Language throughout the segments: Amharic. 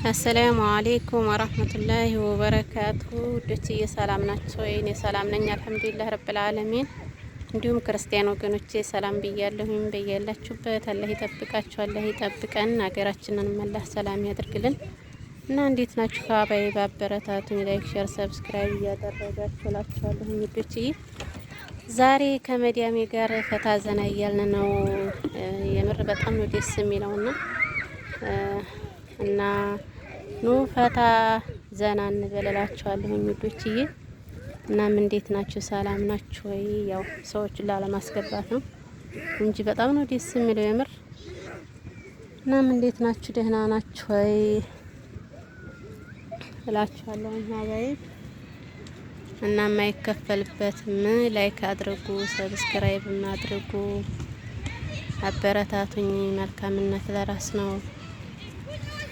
አሰላሙ አሌይኩም ወራህመቱላሂ ወበረካቱ። ውዶችዬ ሰላም ናቸው? እኔ ሰላም ነኝ አልሐምዱሊላህ ረብል ዓለሚን። እንዲሁም ክርስቲያን ወገኖቼ ሰላም ብያለሁኝ። በያላችሁበት አላህ ይጠብቃችሁ፣ አላህ ይጠብቀን፣ ሀገራችንን አላህ ሰላም ያድርግልን። እና እንዴት ናችሁ? ካባይ ባበረታቱኝ፣ ላይክ ሼር ሰብስክራይብ እያደረጋችሁ እላችኋለሁ ውዶችዬ። ዛሬ ከመዲያሜ ጋር ፈታ ዘና እያልን ነው። የምር በጣም ነው ደስ የሚለውና እና ኑ ፈታ ዘና እንበለላችኋለሁ ውዶችዬ። እናም እንዴት ናችሁ? ሰላም ናችሁ ወይ? ያው ሰዎችን ላለማስገባት ነው እንጂ በጣም ነው ደስ የሚለው የምር። እናም እንዴት ናችሁ? ደህና ናችሁ ወይ እላችኋለሁ ሀባይ። እናም አይከፈልበትም። ላይክ አድርጉ፣ ሰብስክራይብ አድርጉ፣ አበረታቱኝ። መልካምነት ለራስ ነው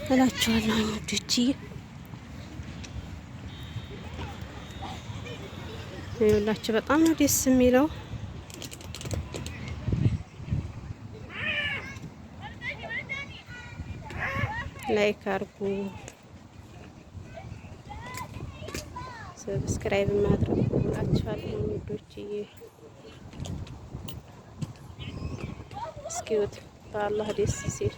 እላችኋለሁ ውዶችዬ። ይኸውላችሁ በጣም ነው ደስ የሚለው። ላይክ አድርጉ፣ ሰብስክራይብ አድርጉ እላችኋለሁ ውዶችዬ። እስኪውት በአላህ ደስ ሲል